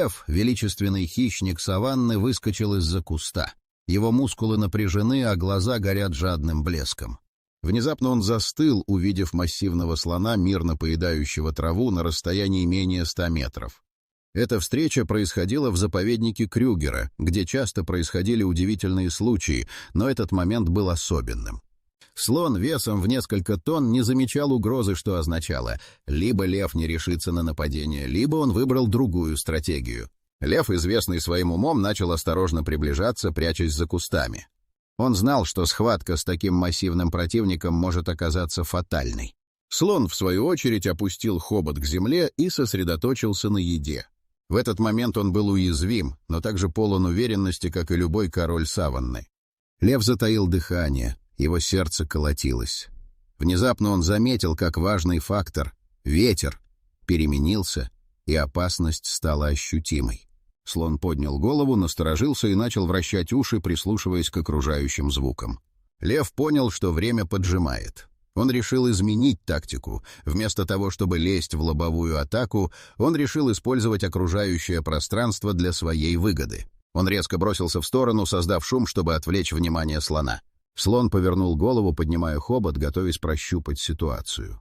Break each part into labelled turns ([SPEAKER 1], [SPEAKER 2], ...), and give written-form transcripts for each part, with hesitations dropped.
[SPEAKER 1] Лев, величественный хищник саванны, выскочил из-за куста. Его мускулы напряжены, а глаза горят жадным блеском. Внезапно он застыл, увидев массивного слона, мирно поедающего траву на расстоянии менее 100 метров. Эта встреча происходила в заповеднике Крюгера, где часто происходили удивительные случаи, но этот момент был особенным. Слон весом в несколько тонн не замечал угрозы, что означало: либо лев не решится на нападение, либо он выбрал другую стратегию. Лев, известный своим умом, начал осторожно приближаться, прячась за кустами. Он знал, что схватка с таким массивным противником может оказаться фатальной. Слон, в свою очередь, опустил хобот к земле и сосредоточился на еде. В этот момент он был уязвим, но также полон уверенности, как и любой король саванны. Лев затаил дыхание, его сердце колотилось. Внезапно он заметил, как важный фактор — ветер — переменился, и опасность стала ощутимой. Слон поднял голову, насторожился и начал вращать уши, прислушиваясь к окружающим звукам. Лев понял, что время поджимает. Он решил изменить тактику. Вместо того, чтобы лезть в лобовую атаку, он решил использовать окружающее пространство для своей выгоды. Он резко бросился в сторону, создав шум, чтобы отвлечь внимание слона. Слон повернул голову, поднимая хобот, готовясь прощупать ситуацию.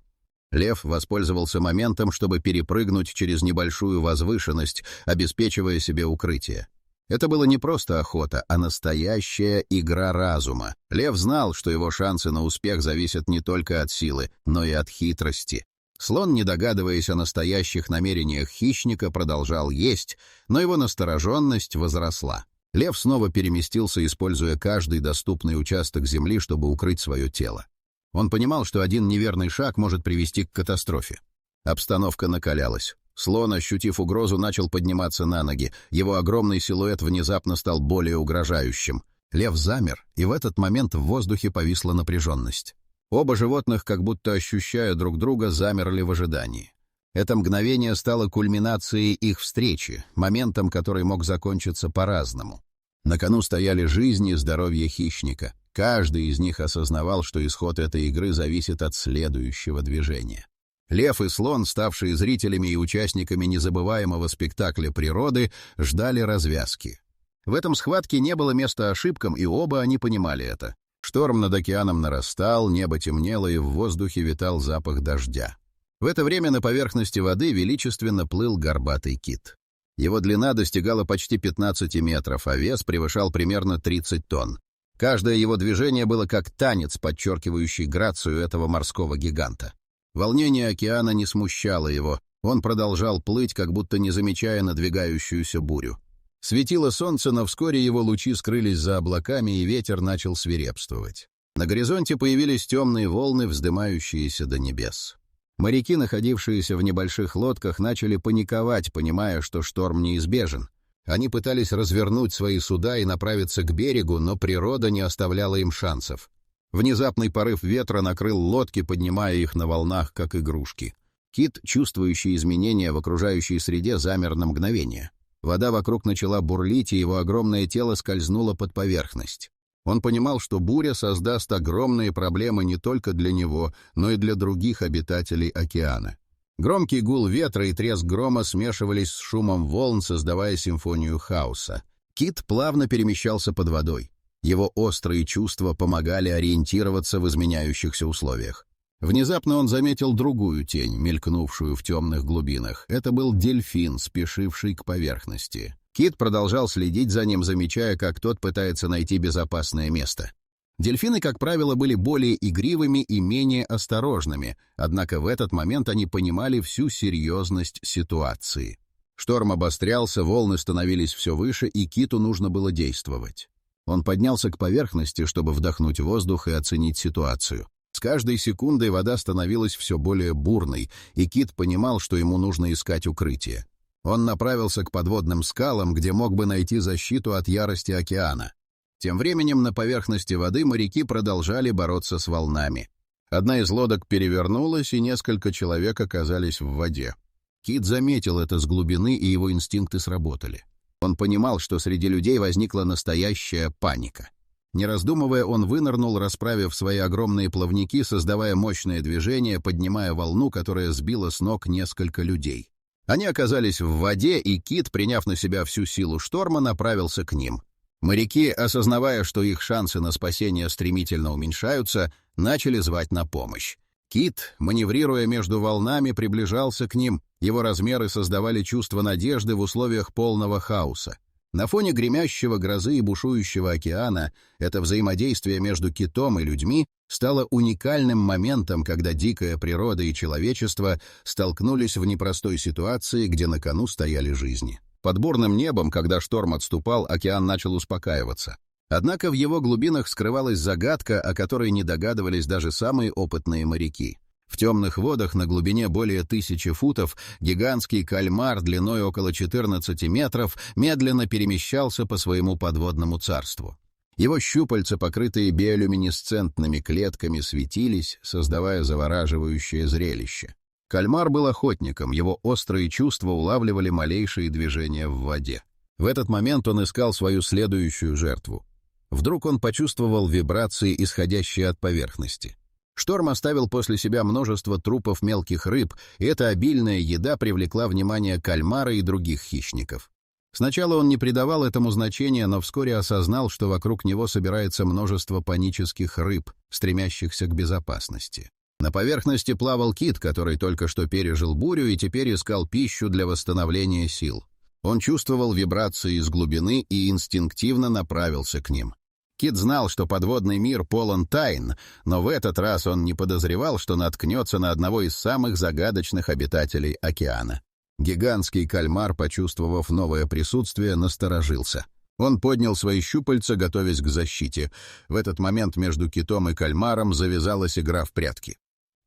[SPEAKER 1] Лев воспользовался моментом, чтобы перепрыгнуть через небольшую возвышенность, обеспечивая себе укрытие. Это было не просто охота, а настоящая игра разума. Лев знал, что его шансы на успех зависят не только от силы, но и от хитрости. Слон, не догадываясь о настоящих намерениях хищника, продолжал есть, но его настороженность возросла. Лев снова переместился, используя каждый доступный участок земли, чтобы укрыть свое тело. Он понимал, что один неверный шаг может привести к катастрофе. Обстановка накалялась. Слон, ощутив угрозу, начал подниматься на ноги. Его огромный силуэт внезапно стал более угрожающим. Лев замер, и в этот момент в воздухе повисла напряженность. Оба животных, как будто ощущая друг друга, замерли в ожидании. Это мгновение стало кульминацией их встречи, моментом, который мог закончиться по-разному. На кону стояли жизнь и здоровье хищника. Каждый из них осознавал, что исход этой игры зависит от следующего движения. Лев и слон, ставшие зрителями и участниками незабываемого спектакля природы, ждали развязки. В этом схватке не было места ошибкам, и оба они понимали это. Шторм над океаном нарастал, небо темнело, и в воздухе витал запах дождя. В это время на поверхности воды величественно плыл горбатый кит. Его длина достигала почти 15 метров, а вес превышал примерно 30 тонн. Каждое его движение было как танец, подчеркивающий грацию этого морского гиганта. Волнение океана не смущало его. Он продолжал плыть, как будто не замечая надвигающуюся бурю. Светило солнце, но вскоре его лучи скрылись за облаками, и ветер начал свирепствовать. На горизонте появились темные волны, вздымающиеся до небес. Моряки, находившиеся в небольших лодках, начали паниковать, понимая, что шторм неизбежен. Они пытались развернуть свои суда и направиться к берегу, но природа не оставляла им шансов. Внезапный порыв ветра накрыл лодки, поднимая их на волнах, как игрушки. Кит, чувствующий изменения в окружающей среде, замер на мгновение. Вода вокруг начала бурлить, и его огромное тело скользнуло под поверхность. Он понимал, что буря создаст огромные проблемы не только для него, но и для других обитателей океана. Громкий гул ветра и треск грома смешивались с шумом волн, создавая симфонию хаоса. Кит плавно перемещался под водой. Его острые чувства помогали ориентироваться в изменяющихся условиях. Внезапно он заметил другую тень, мелькнувшую в темных глубинах. Это был дельфин, спешивший к поверхности. Кит продолжал следить за ним, замечая, как тот пытается найти безопасное место. Дельфины, как правило, были более игривыми и менее осторожными, однако в этот момент они понимали всю серьезность ситуации. Шторм обострялся, волны становились все выше, и Киту нужно было действовать. Он поднялся к поверхности, чтобы вдохнуть воздух и оценить ситуацию. С каждой секундой вода становилась все более бурной, и Кит понимал, что ему нужно искать укрытие. Он направился к подводным скалам, где мог бы найти защиту от ярости океана. Тем временем на поверхности воды моряки продолжали бороться с волнами. Одна из лодок перевернулась, и несколько человек оказались в воде. Кит заметил это с глубины, и его инстинкты сработали. Он понимал, что среди людей возникла настоящая паника. Не раздумывая, он вынырнул, расправив свои огромные плавники, создавая мощное движение, поднимая волну, которая сбила с ног несколько людей. Они оказались в воде, и Кит, приняв на себя всю силу шторма, направился к ним. Моряки, осознавая, что их шансы на спасение стремительно уменьшаются, начали звать на помощь. Кит, маневрируя между волнами, приближался к ним. Его размеры создавали чувство надежды в условиях полного хаоса. На фоне гремящего грозы и бушующего океана это взаимодействие между китом и людьми стало уникальным моментом, когда дикая природа и человечество столкнулись в непростой ситуации, где на кону стояли жизни. Под бурным небом, когда шторм отступал, океан начал успокаиваться. Однако в его глубинах скрывалась загадка, о которой не догадывались даже самые опытные моряки. В темных водах на глубине более 1000 футов гигантский кальмар длиной около 14 метров медленно перемещался по своему подводному царству. Его щупальца, покрытые биолюминесцентными клетками, светились, создавая завораживающее зрелище. Кальмар был охотником, его острые чувства улавливали малейшие движения в воде. В этот момент он искал свою следующую жертву. Вдруг он почувствовал вибрации, исходящие от поверхности. Шторм оставил после себя множество трупов мелких рыб, и эта обильная еда привлекла внимание кальмара и других хищников. Сначала он не придавал этому значения, но вскоре осознал, что вокруг него собирается множество панических рыб, стремящихся к безопасности. На поверхности плавал кит, который только что пережил бурю и теперь искал пищу для восстановления сил. Он чувствовал вибрации из глубины и инстинктивно направился к ним. Кит знал, что подводный мир полон тайн, но в этот раз он не подозревал, что наткнется на одного из самых загадочных обитателей океана. Гигантский кальмар, почувствовав новое присутствие, насторожился. Он поднял свои щупальца, готовясь к защите. В этот момент между китом и кальмаром завязалась игра в прятки.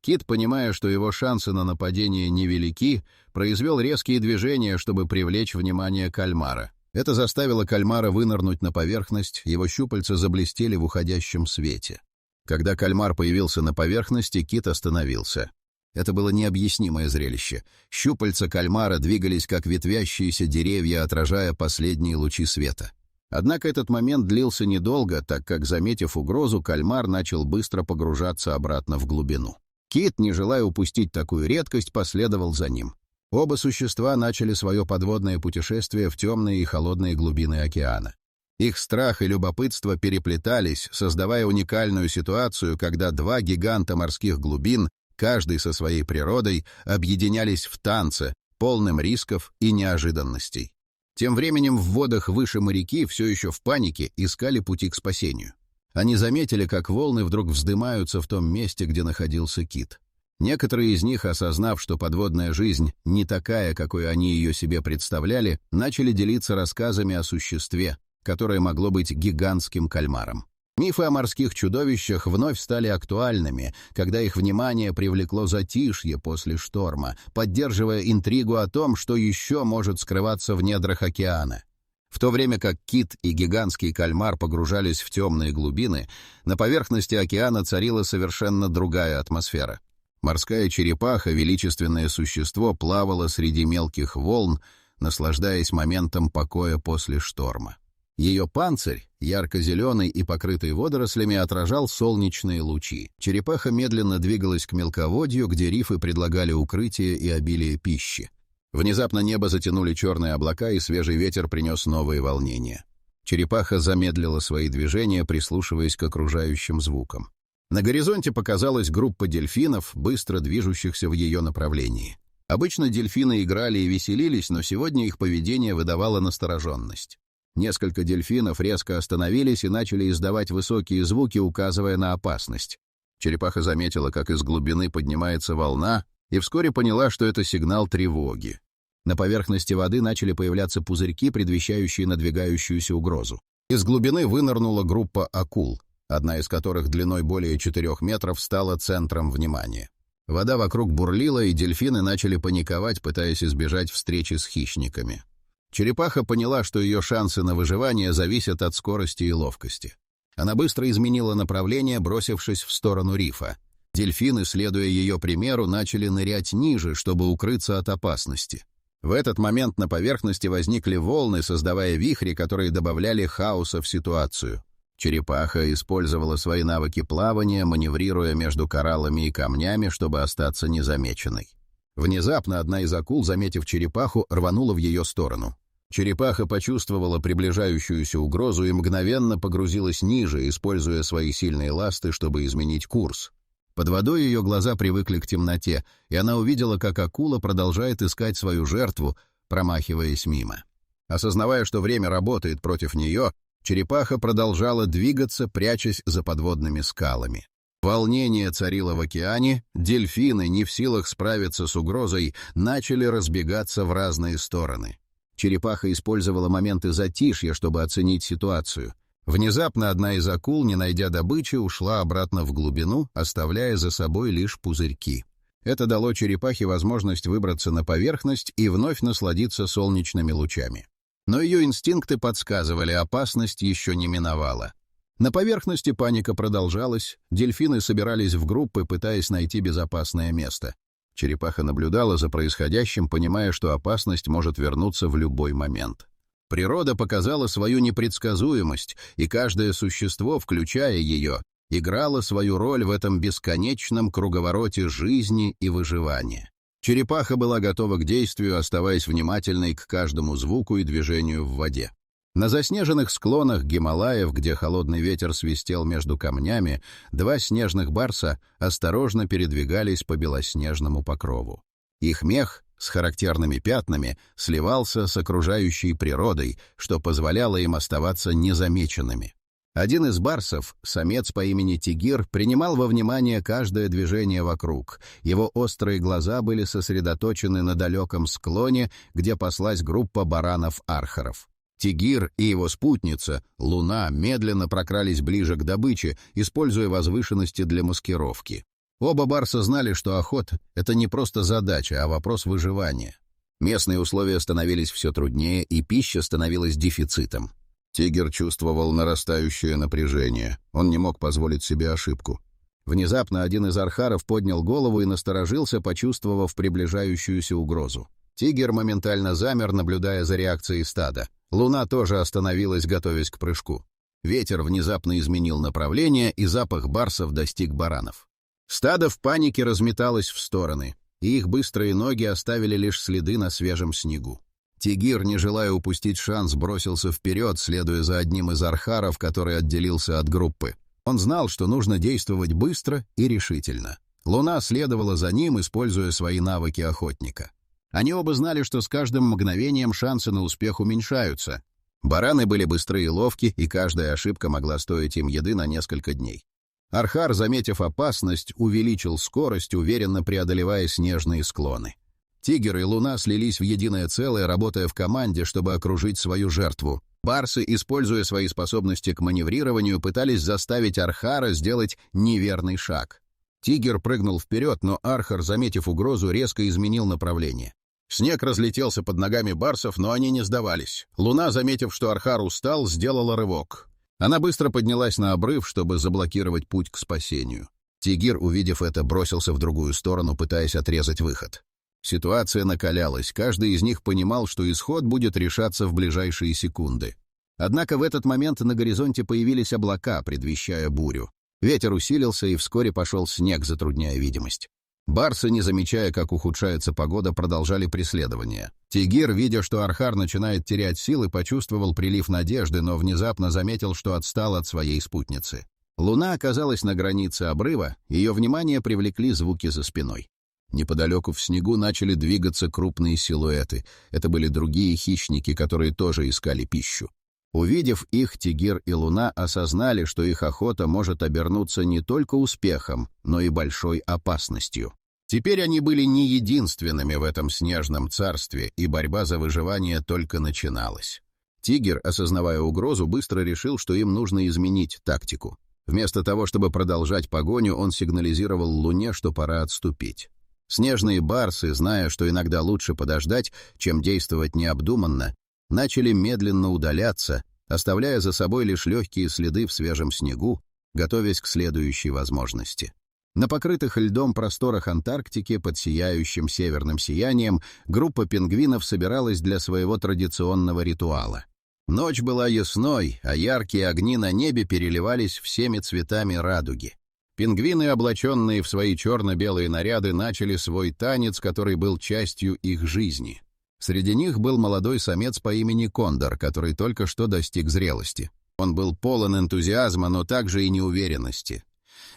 [SPEAKER 1] Кит, понимая, что его шансы на нападение невелики, произвел резкие движения, чтобы привлечь внимание кальмара. Это заставило кальмара вынырнуть на поверхность, его щупальца заблестели в уходящем свете. Когда кальмар появился на поверхности, кит остановился. Это было необъяснимое зрелище. Щупальца кальмара двигались, как ветвящиеся деревья, отражая последние лучи света. Однако этот момент длился недолго, так как, заметив угрозу, кальмар начал быстро погружаться обратно в глубину. Кит, не желая упустить такую редкость, последовал за ним. Оба существа начали свое подводное путешествие в темные и холодные глубины океана. Их страх и любопытство переплетались, создавая уникальную ситуацию, когда два гиганта морских глубин, каждый со своей природой, объединялись в танце, полным рисков и неожиданностей. Тем временем в водах выше моряки, все еще в панике, искали пути к спасению. Они заметили, как волны вдруг вздымаются в том месте, где находился кит. Некоторые из них, осознав, что подводная жизнь не такая, какой они ее себе представляли, начали делиться рассказами о существе, которое могло быть гигантским кальмаром. Мифы о морских чудовищах вновь стали актуальными, когда их внимание привлекло затишье после шторма, поддерживая интригу о том, что еще может скрываться в недрах океана. В то время как кит и гигантский кальмар погружались в темные глубины, на поверхности океана царила совершенно другая атмосфера. Морская черепаха, величественное существо, плавало среди мелких волн, наслаждаясь моментом покоя после шторма. Ее панцирь, ярко-зеленый и покрытый водорослями, отражал солнечные лучи. Черепаха медленно двигалась к мелководью, где рифы предлагали укрытие и обилие пищи. Внезапно небо затянули черные облака, и свежий ветер принес новые волнения. Черепаха замедлила свои движения, прислушиваясь к окружающим звукам. На горизонте показалась группа дельфинов, быстро движущихся в ее направлении. Обычно дельфины играли и веселились, но сегодня их поведение выдавало настороженность. Несколько дельфинов резко остановились и начали издавать высокие звуки, указывая на опасность. Черепаха заметила, как из глубины поднимается волна, и вскоре поняла, что это сигнал тревоги. На поверхности воды начали появляться пузырьки, предвещающие надвигающуюся угрозу. Из глубины вынырнула группа акул, одна из которых длиной более 4 метров стала центром внимания. Вода вокруг бурлила, и дельфины начали паниковать, пытаясь избежать встречи с хищниками. Черепаха поняла, что ее шансы на выживание зависят от скорости и ловкости. Она быстро изменила направление, бросившись в сторону рифа. Дельфины, следуя ее примеру, начали нырять ниже, чтобы укрыться от опасности. В этот момент на поверхности возникли волны, создавая вихри, которые добавляли хаоса в ситуацию. Черепаха использовала свои навыки плавания, маневрируя между кораллами и камнями, чтобы остаться незамеченной. Внезапно одна из акул, заметив черепаху, рванула в ее сторону. Черепаха почувствовала приближающуюся угрозу и мгновенно погрузилась ниже, используя свои сильные ласты, чтобы изменить курс. Под водой ее глаза привыкли к темноте, и она увидела, как акула продолжает искать свою жертву, промахиваясь мимо. Осознавая, что время работает против нее, черепаха продолжала двигаться, прячась за подводными скалами. Волнение царило в океане, дельфины, не в силах справиться с угрозой, начали разбегаться в разные стороны. Черепаха использовала моменты затишья, чтобы оценить ситуацию. Внезапно одна из акул, не найдя добычи, ушла обратно в глубину, оставляя за собой лишь пузырьки. Это дало черепахе возможность выбраться на поверхность и вновь насладиться солнечными лучами. Но ее инстинкты подсказывали, опасность еще не миновала. На поверхности паника продолжалась, дельфины собирались в группы, пытаясь найти безопасное место. Черепаха наблюдала за происходящим, понимая, что опасность может вернуться в любой момент. Природа показала свою непредсказуемость, и каждое существо, включая ее, играло свою роль в этом бесконечном круговороте жизни и выживания. Черепаха была готова к действию, оставаясь внимательной к каждому звуку и движению в воде. На заснеженных склонах Гималаев, где холодный ветер свистел между камнями, два снежных барса осторожно передвигались по белоснежному покрову. Их мех с характерными пятнами сливался с окружающей природой, что позволяло им оставаться незамеченными. Один из барсов, самец по имени Тигир, принимал во внимание каждое движение вокруг. Его острые глаза были сосредоточены на далеком склоне, где паслась группа баранов-архаров. Тигир и его спутница, Луна, медленно прокрались ближе к добыче, используя возвышенности для маскировки. Оба барса знали, что охота — это не просто задача, а вопрос выживания. Местные условия становились все труднее, и пища становилась дефицитом. Тигр чувствовал нарастающее напряжение. Он не мог позволить себе ошибку. Внезапно один из архаров поднял голову и насторожился, почувствовав приближающуюся угрозу. Тигр моментально замер, наблюдая за реакцией стада. Луна тоже остановилась, готовясь к прыжку. Ветер внезапно изменил направление, и запах барсов достиг баранов. Стадо в панике разметалось в стороны, и их быстрые ноги оставили лишь следы на свежем снегу. Тигир, не желая упустить шанс, бросился вперед, следуя за одним из архаров, который отделился от группы. Он знал, что нужно действовать быстро и решительно. Луна следовала за ним, используя свои навыки охотника. Они оба знали, что с каждым мгновением шансы на успех уменьшаются. Бараны были быстры и ловки, и каждая ошибка могла стоить им еды на несколько дней. Архар, заметив опасность, увеличил скорость, уверенно преодолевая снежные склоны. Тигр и Луна слились в единое целое, работая в команде, чтобы окружить свою жертву. Барсы, используя свои способности к маневрированию, пытались заставить Архара сделать неверный шаг. Тигр прыгнул вперед, но Архар, заметив угрозу, резко изменил направление. Снег разлетелся под ногами барсов, но они не сдавались. Луна, заметив, что Архар устал, сделала рывок. Она быстро поднялась на обрыв, чтобы заблокировать путь к спасению. Тигир, увидев это, бросился в другую сторону, пытаясь отрезать выход. Ситуация накалялась, каждый из них понимал, что исход будет решаться в ближайшие секунды. Однако в этот момент на горизонте появились облака, предвещая бурю. Ветер усилился, и вскоре пошел снег, затрудняя видимость. Барсы, не замечая, как ухудшается погода, продолжали преследование. Тигир, видя, что Архар начинает терять силы, почувствовал прилив надежды, но внезапно заметил, что отстал от своей спутницы. Луна оказалась на границе обрыва, ее внимание привлекли звуки за спиной. Неподалеку в снегу начали двигаться крупные силуэты. Это были другие хищники, которые тоже искали пищу. Увидев их, Тигир и Луна осознали, что их охота может обернуться не только успехом, но и большой опасностью. Теперь они были не единственными в этом снежном царстве, и борьба за выживание только начиналась. Тигр, осознавая угрозу, быстро решил, что им нужно изменить тактику. Вместо того, чтобы продолжать погоню, он сигнализировал Луне, что пора отступить. Снежные барсы, зная, что иногда лучше подождать, чем действовать необдуманно, начали медленно удаляться, оставляя за собой лишь легкие следы в свежем снегу, готовясь к следующей возможности. На покрытых льдом просторах Антарктики под сияющим северным сиянием группа пингвинов собиралась для своего традиционного ритуала. Ночь была ясной, а яркие огни на небе переливались всеми цветами радуги. Пингвины, облаченные в свои черно-белые наряды, начали свой танец, который был частью их жизни. Среди них был молодой самец по имени Кондор, который только что достиг зрелости. Он был полон энтузиазма, но также и неуверенности.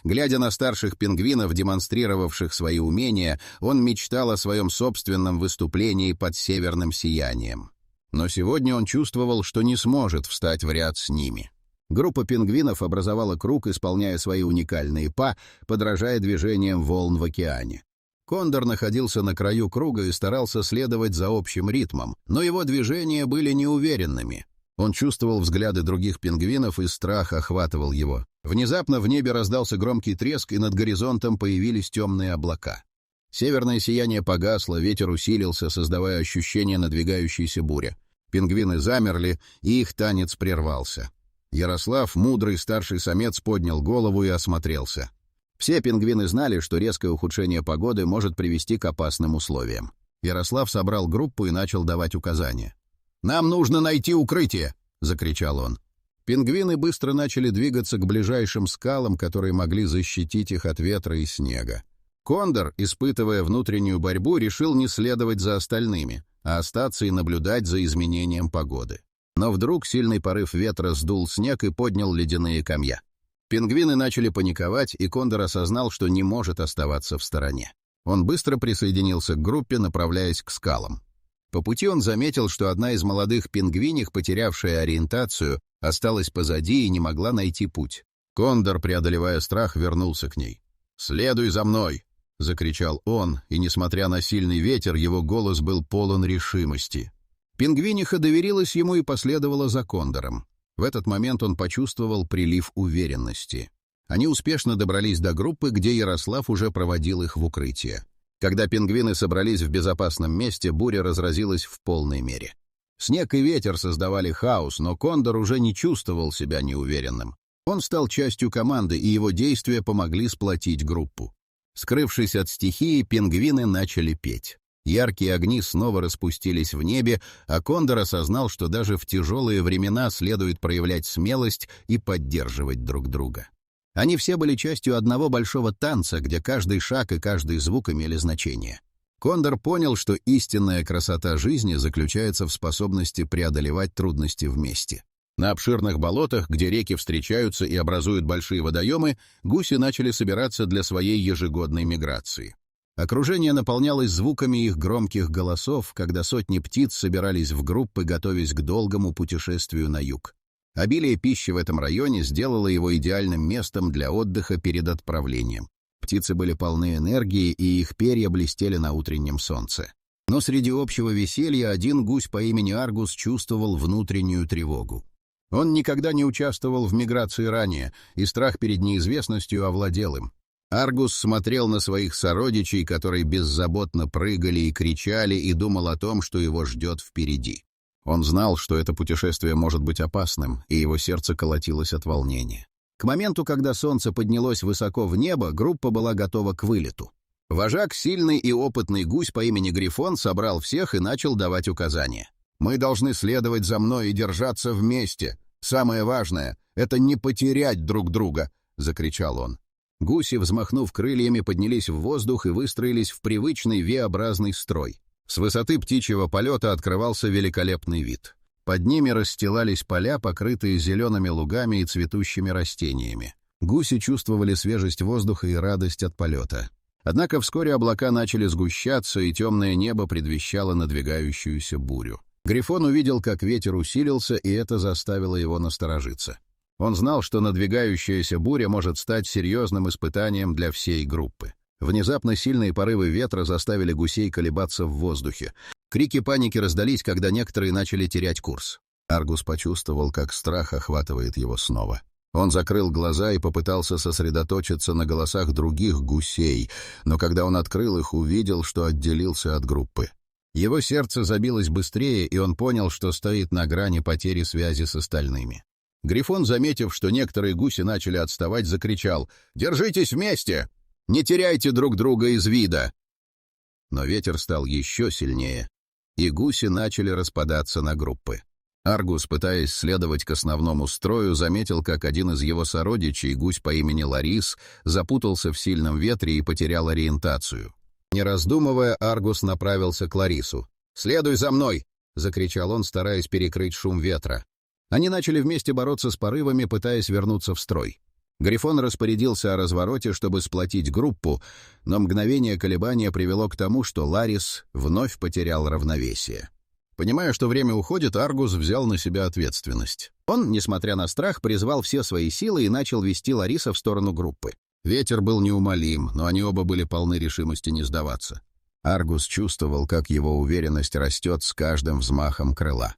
[SPEAKER 1] Глядя на старших пингвинов, демонстрировавших свои умения, он мечтал о своем собственном выступлении под северным сиянием. Но сегодня он чувствовал, что не сможет встать в ряд с ними. Группа пингвинов образовала круг, исполняя свои уникальные па, подражая движениям волн в океане. Кондор находился на краю круга и старался следовать за общим ритмом, но его движения были неуверенными. Он чувствовал взгляды других пингвинов, и страх охватывал его. Внезапно в небе раздался громкий треск, и над горизонтом появились темные облака. Северное сияние погасло, ветер усилился, создавая ощущение надвигающейся бури. Пингвины замерли, и их танец прервался. Ярослав, мудрый старший самец, поднял голову и осмотрелся. Все пингвины знали, что резкое ухудшение погоды может привести к опасным условиям. Ярослав собрал группу и начал давать указания. «Нам нужно найти укрытие!» — закричал он. Пингвины быстро начали двигаться к ближайшим скалам, которые могли защитить их от ветра и снега. Кондор, испытывая внутреннюю борьбу, решил не следовать за остальными, а остаться и наблюдать за изменением погоды. Но вдруг сильный порыв ветра сдул снег и поднял ледяные комья. Пингвины начали паниковать, и Кондор осознал, что не может оставаться в стороне. Он быстро присоединился к группе, направляясь к скалам. По пути он заметил, что одна из молодых пингвиних, потерявшая ориентацию, осталась позади и не могла найти путь. Кондор, преодолевая страх, вернулся к ней. «Следуй за мной!» — закричал он, и, несмотря на сильный ветер, его голос был полон решимости. Пингвиниха доверилась ему и последовала за Кондором. В этот момент он почувствовал прилив уверенности. Они успешно добрались до группы, где Ярослав уже проводил их в укрытие. Когда пингвины собрались в безопасном месте, буря разразилась в полной мере. Снег и ветер создавали хаос, но Кондор уже не чувствовал себя неуверенным. Он стал частью команды, и его действия помогли сплотить группу. Скрывшись от стихии, пингвины начали петь. Яркие огни снова распустились в небе, а Кондор осознал, что даже в тяжелые времена следует проявлять смелость и поддерживать друг друга. Они все были частью одного большого танца, где каждый шаг и каждый звук имели значение. Кондор понял, что истинная красота жизни заключается в способности преодолевать трудности вместе. На обширных болотах, где реки встречаются и образуют большие водоемы, гуси начали собираться для своей ежегодной миграции. Окружение наполнялось звуками их громких голосов, когда сотни птиц собирались в группы, готовясь к долгому путешествию на юг. Обилие пищи в этом районе сделало его идеальным местом для отдыха перед отправлением. Птицы были полны энергии, и их перья блестели на утреннем солнце. Но среди общего веселья один гусь по имени Аргус чувствовал внутреннюю тревогу. Он никогда не участвовал в миграции ранее, и страх перед неизвестностью овладел им. Аргус смотрел на своих сородичей, которые беззаботно прыгали и кричали, и думал о том, что его ждет впереди. Он знал, что это путешествие может быть опасным, и его сердце колотилось от волнения. К моменту, когда солнце поднялось высоко в небо, группа была готова к вылету. Вожак, сильный и опытный гусь по имени Грифон, собрал всех и начал давать указания. «Мы должны следовать за мной и держаться вместе. Самое важное — это не потерять друг друга», — закричал он. Гуси, взмахнув крыльями, поднялись в воздух и выстроились в привычный V-образный строй. С высоты птичьего полета открывался великолепный вид. Под ними расстилались поля, покрытые зелеными лугами и цветущими растениями. Гуси чувствовали свежесть воздуха и радость от полета. Однако вскоре облака начали сгущаться, и темное небо предвещало надвигающуюся бурю. Грифон увидел, как ветер усилился, и это заставило его насторожиться. Он знал, что надвигающаяся буря может стать серьезным испытанием для всей группы. Внезапно сильные порывы ветра заставили гусей колебаться в воздухе. Крики паники раздались, когда некоторые начали терять курс. Аргус почувствовал, как страх охватывает его снова. Он закрыл глаза и попытался сосредоточиться на голосах других гусей, но когда он открыл их, увидел, что отделился от группы. Его сердце забилось быстрее, и он понял, что стоит на грани потери связи с остальными. Грифон, заметив, что некоторые гуси начали отставать, закричал: «Держитесь вместе! Не теряйте друг друга из вида!» Но ветер стал еще сильнее, и гуси начали распадаться на группы. Аргус, пытаясь следовать к основному строю, заметил, как один из его сородичей, гусь по имени Ларис, запутался в сильном ветре и потерял ориентацию. Не раздумывая, Аргус направился к Ларису. «Следуй за мной!» — закричал он, стараясь перекрыть шум ветра. Они начали вместе бороться с порывами, пытаясь вернуться в строй. Грифон распорядился о развороте, чтобы сплотить группу, но мгновение колебания привело к тому, что Ларис вновь потерял равновесие. Понимая, что время уходит, Аргус взял на себя ответственность. Он, несмотря на страх, призвал все свои силы и начал вести Лариса в сторону группы. Ветер был неумолим, но они оба были полны решимости не сдаваться. Аргус чувствовал, как его уверенность растет с каждым взмахом крыла.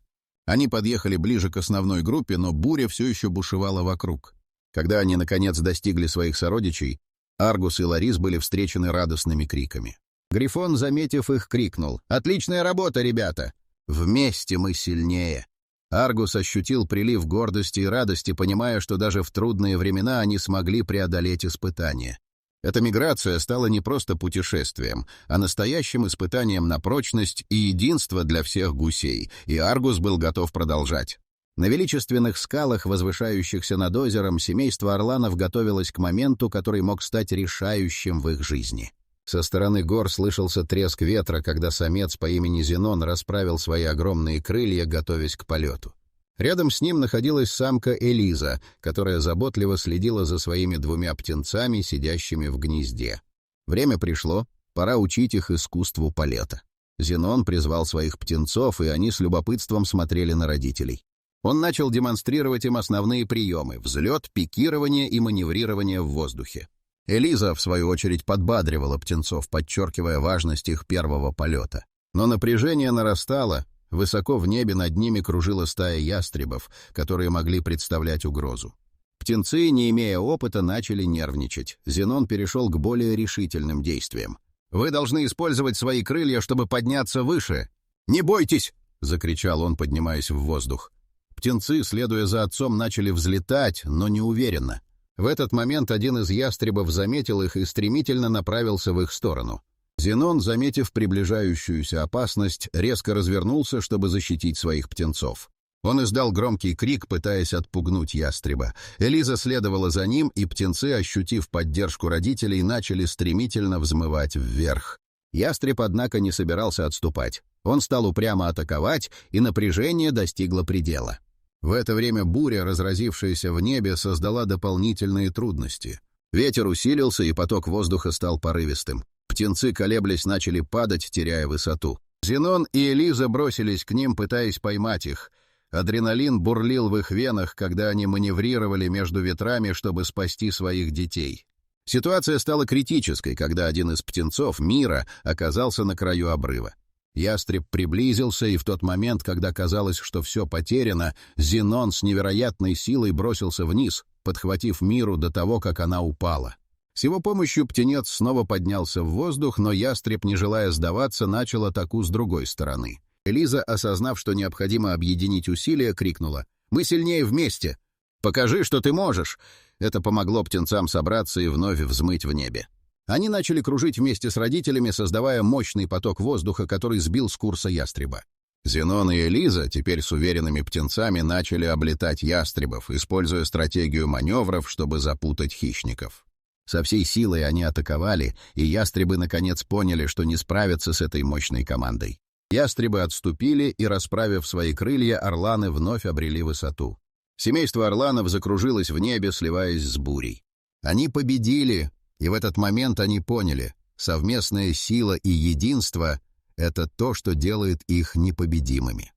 [SPEAKER 1] Они подъехали ближе к основной группе, но буря все еще бушевала вокруг. Когда они, наконец, достигли своих сородичей, Аргус и Ларис были встречены радостными криками. Грифон, заметив их, крикнул: «Отличная работа, ребята! Вместе мы сильнее!» Аргус ощутил прилив гордости и радости, понимая, что даже в трудные времена они смогли преодолеть испытания. Эта миграция стала не просто путешествием, а настоящим испытанием на прочность и единство для всех гусей, и Аргус был готов продолжать. На величественных скалах, возвышающихся над озером, семейство орланов готовилось к моменту, который мог стать решающим в их жизни. Со стороны гор слышался треск ветра, когда самец по имени Зенон расправил свои огромные крылья, готовясь к полету. Рядом с ним находилась самка Элиза, которая заботливо следила за своими двумя птенцами, сидящими в гнезде. Время пришло, пора учить их искусству полета. Зенон призвал своих птенцов, и они с любопытством смотрели на родителей. Он начал демонстрировать им основные приемы — взлет, пикирование и маневрирование в воздухе. Элиза, в свою очередь, подбадривала птенцов, подчеркивая важность их первого полета. Но напряжение нарастало, высоко в небе над ними кружила стая ястребов, которые могли представлять угрозу. Птенцы, не имея опыта, начали нервничать. Зенон перешел к более решительным действиям. «Вы должны использовать свои крылья, чтобы подняться выше!» «Не бойтесь!» — закричал он, поднимаясь в воздух. Птенцы, следуя за отцом, начали взлетать, но неуверенно. В этот момент один из ястребов заметил их и стремительно направился в их сторону. Зенон, заметив приближающуюся опасность, резко развернулся, чтобы защитить своих птенцов. Он издал громкий крик, пытаясь отпугнуть ястреба. Элиза следовала за ним, и птенцы, ощутив поддержку родителей, начали стремительно взмывать вверх. Ястреб, однако, не собирался отступать. Он стал упрямо атаковать, и напряжение достигло предела. В это время буря, разразившаяся в небе, создала дополнительные трудности. Ветер усилился, и поток воздуха стал порывистым. Птенцы, колеблясь, начали падать, теряя высоту. Зенон и Элиза бросились к ним, пытаясь поймать их. Адреналин бурлил в их венах, когда они маневрировали между ветрами, чтобы спасти своих детей. Ситуация стала критической, когда один из птенцов, Мира, оказался на краю обрыва. Ястреб приблизился, и в тот момент, когда казалось, что все потеряно, Зенон с невероятной силой бросился вниз, подхватив Миру до того, как она упала. С его помощью птенец снова поднялся в воздух, но ястреб, не желая сдаваться, начал атаку с другой стороны. Элиза, осознав, что необходимо объединить усилия, крикнула: «Мы сильнее вместе! Покажи, что ты можешь!» Это помогло птенцам собраться и вновь взмыть в небе. Они начали кружить вместе с родителями, создавая мощный поток воздуха, который сбил с курса ястреба. Зенон и Элиза, теперь с уверенными птенцами, начали облетать ястребов, используя стратегию маневров, чтобы запутать хищников. Со всей силой они атаковали, и ястребы наконец поняли, что не справятся с этой мощной командой. Ястребы отступили, и, расправив свои крылья, орланы вновь обрели высоту. Семейство орланов закружилось в небе, сливаясь с бурей. Они победили, и в этот момент они поняли: совместная сила и единство — это то, что делает их непобедимыми.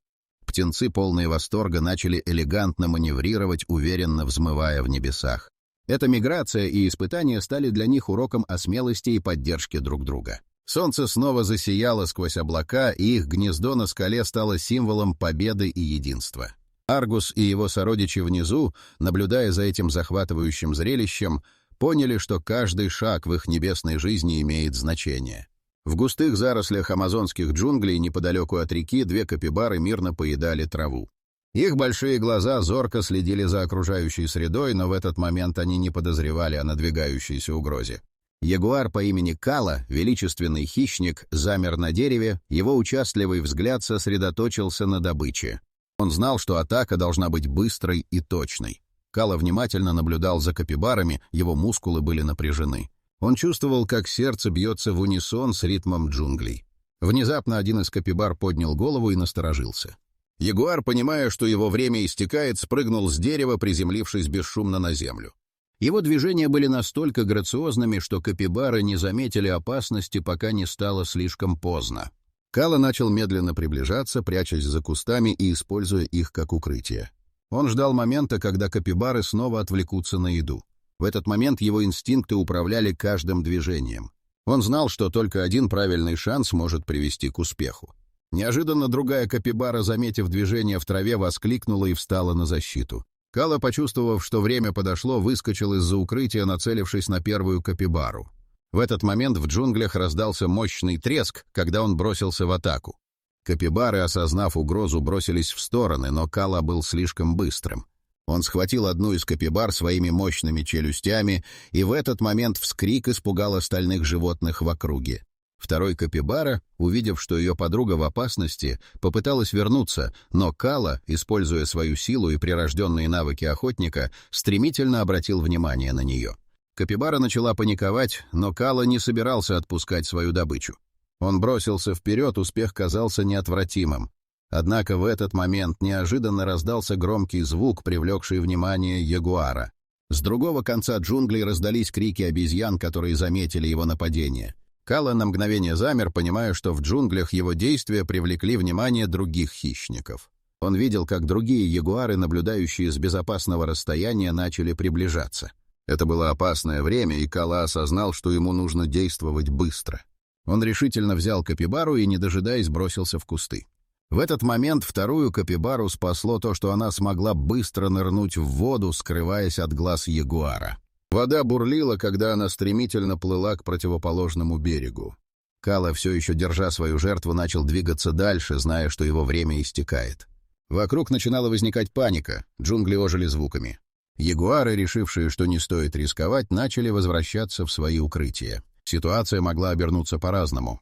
[SPEAKER 1] Птенцы, полные восторга, начали элегантно маневрировать, уверенно взмывая в небесах. Эта миграция и испытания стали для них уроком о смелости и поддержке друг друга. Солнце снова засияло сквозь облака, и их гнездо на скале стало символом победы и единства. Аргус и его сородичи внизу, наблюдая за этим захватывающим зрелищем, поняли, что каждый шаг в их небесной жизни имеет значение. В густых зарослях амазонских джунглей неподалеку от реки две капибары мирно поедали траву. Их большие глаза зорко следили за окружающей средой, но в этот момент они не подозревали о надвигающейся угрозе. Ягуар по имени Кала, величественный хищник, замер на дереве, его участливый взгляд сосредоточился на добыче. Он знал, что атака должна быть быстрой и точной. Кала внимательно наблюдал за капибарами, его мускулы были напряжены. Он чувствовал, как сердце бьется в унисон с ритмом джунглей. Внезапно один из капибар поднял голову и насторожился. Ягуар, понимая, что его время истекает, спрыгнул с дерева, приземлившись бесшумно на землю. Его движения были настолько грациозными, что капибары не заметили опасности, пока не стало слишком поздно. Кала начал медленно приближаться, прячась за кустами и используя их как укрытие. Он ждал момента, когда капибары снова отвлекутся на еду. В этот момент его инстинкты управляли каждым движением. Он знал, что только один правильный шанс может привести к успеху. Неожиданно другая капибара, заметив движение в траве, воскликнула и встала на защиту. Кала, почувствовав, что время подошло, выскочил из-за укрытия, нацелившись на первую капибару. В этот момент в джунглях раздался мощный треск, когда он бросился в атаку. Капибары, осознав угрозу, бросились в стороны, но Кала был слишком быстрым. Он схватил одну из капибар своими мощными челюстями, и в этот момент вскрик испугал остальных животных в округе. Второй капибара, увидев, что ее подруга в опасности, попыталась вернуться, но Кала, используя свою силу и прирожденные навыки охотника, стремительно обратил внимание на нее. Капибара начала паниковать, но Кала не собирался отпускать свою добычу. Он бросился вперед, успех казался неотвратимым. Однако в этот момент неожиданно раздался громкий звук, привлекший внимание ягуара. С другого конца джунглей раздались крики обезьян, которые заметили его нападение. Кала на мгновение замер, понимая, что в джунглях его действия привлекли внимание других хищников. Он видел, как другие ягуары, наблюдающие с безопасного расстояния, начали приближаться. Это было опасное время, и Кала осознал, что ему нужно действовать быстро. Он решительно взял капибару и, не дожидаясь, бросился в кусты. В этот момент вторую капибару спасло то, что она смогла быстро нырнуть в воду, скрываясь от глаз ягуара. Вода бурлила, когда она стремительно плыла к противоположному берегу. Кала, все еще держа свою жертву, начал двигаться дальше, зная, что его время истекает. Вокруг начинала возникать паника, джунгли ожили звуками. Ягуары, решившие, что не стоит рисковать, начали возвращаться в свои укрытия. Ситуация могла обернуться по-разному.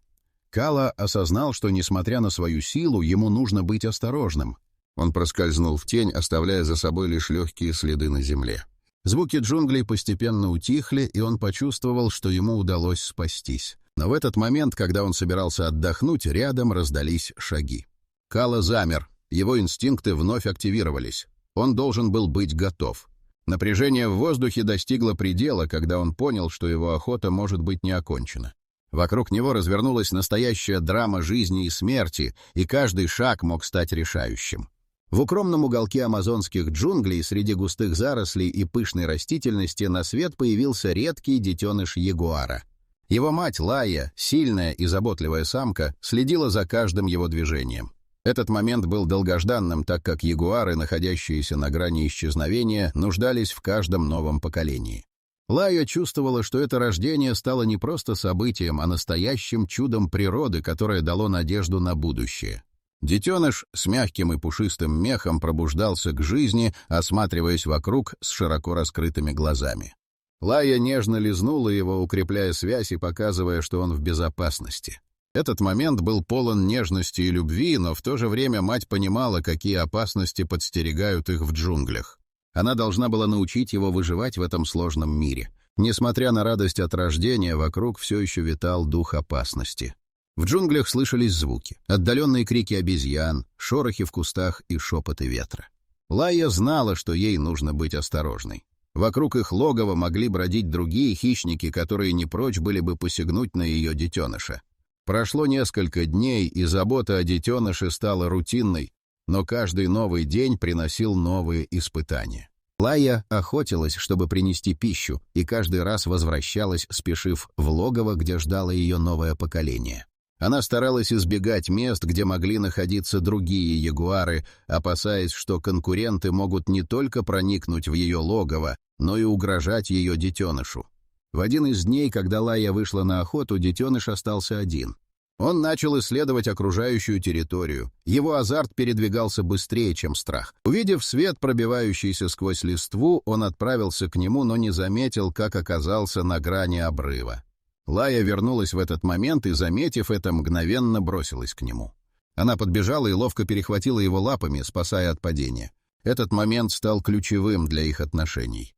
[SPEAKER 1] Кала осознал, что, несмотря на свою силу, ему нужно быть осторожным. Он проскользнул в тень, оставляя за собой лишь легкие следы на земле. Звуки джунглей постепенно утихли, и он почувствовал, что ему удалось спастись. Но в этот момент, когда он собирался отдохнуть, рядом раздались шаги. Кала замер, его инстинкты вновь активировались. Он должен был быть готов. Напряжение в воздухе достигло предела, когда он понял, что его охота может быть не окончена. Вокруг него развернулась настоящая драма жизни и смерти, и каждый шаг мог стать решающим. В укромном уголке амазонских джунглей среди густых зарослей и пышной растительности на свет появился редкий детеныш ягуара. Его мать Лая, сильная и заботливая самка, следила за каждым его движением. Этот момент был долгожданным, так как ягуары, находящиеся на грани исчезновения, нуждались в каждом новом поколении. Лая чувствовала, что это рождение стало не просто событием, а настоящим чудом природы, которое дало надежду на будущее. Детеныш с мягким и пушистым мехом пробуждался к жизни, осматриваясь вокруг с широко раскрытыми глазами. Лая нежно лизнула его, укрепляя связь и показывая, что он в безопасности. Этот момент был полон нежности и любви, но в то же время мать понимала, какие опасности подстерегают их в джунглях. Она должна была научить его выживать в этом сложном мире. Несмотря на радость от рождения, вокруг все еще витал дух опасности. В джунглях слышались звуки, отдаленные крики обезьян, шорохи в кустах и шепоты ветра. Лая знала, что ей нужно быть осторожной. Вокруг их логова могли бродить другие хищники, которые не прочь были бы посягнуть на ее детеныша. Прошло несколько дней, и забота о детеныше стала рутинной, но каждый новый день приносил новые испытания. Лая охотилась, чтобы принести пищу, и каждый раз возвращалась, спешив в логово, где ждало ее новое поколение. Она старалась избегать мест, где могли находиться другие ягуары, опасаясь, что конкуренты могут не только проникнуть в ее логово, но и угрожать ее детенышу. В один из дней, когда Лая вышла на охоту, детеныш остался один. Он начал исследовать окружающую территорию. Его азарт передвигался быстрее, чем страх. Увидев свет, пробивающийся сквозь листву, он отправился к нему, но не заметил, как оказался на грани обрыва. Лая вернулась в этот момент и, заметив это, мгновенно бросилась к нему. Она подбежала и ловко перехватила его лапами, спасая от падения. Этот момент стал ключевым для их отношений.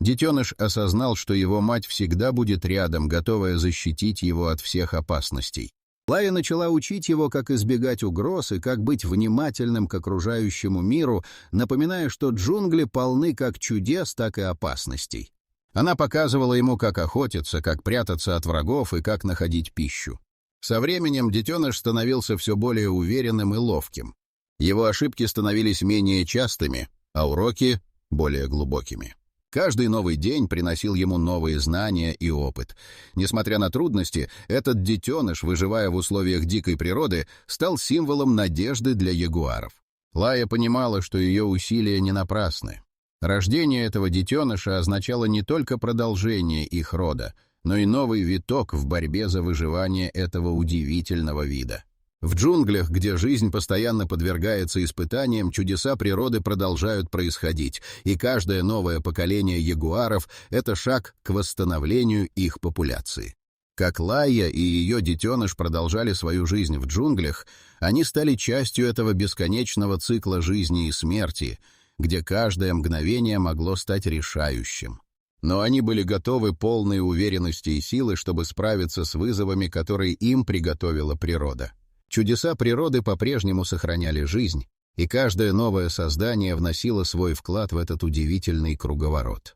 [SPEAKER 1] Детеныш осознал, что его мать всегда будет рядом, готовая защитить его от всех опасностей. Лая начала учить его, как избегать угроз и как быть внимательным к окружающему миру, напоминая, что джунгли полны как чудес, так и опасностей. Она показывала ему, как охотиться, как прятаться от врагов и как находить пищу. Со временем детеныш становился все более уверенным и ловким. Его ошибки становились менее частыми, а уроки — более глубокими. Каждый новый день приносил ему новые знания и опыт. Несмотря на трудности, этот детеныш, выживая в условиях дикой природы, стал символом надежды для ягуаров. Лая понимала, что ее усилия не напрасны. Рождение этого детеныша означало не только продолжение их рода, но и новый виток в борьбе за выживание этого удивительного вида. В джунглях, где жизнь постоянно подвергается испытаниям, чудеса природы продолжают происходить, и каждое новое поколение ягуаров — это шаг к восстановлению их популяции. Как Лайя и ее детеныш продолжали свою жизнь в джунглях, они стали частью этого бесконечного цикла жизни и смерти, где каждое мгновение могло стать решающим. Но они были готовы полной уверенности и силы, чтобы справиться с вызовами, которые им приготовила природа. Чудеса природы по-прежнему сохраняли жизнь, и каждое новое создание вносило свой вклад в этот удивительный круговорот.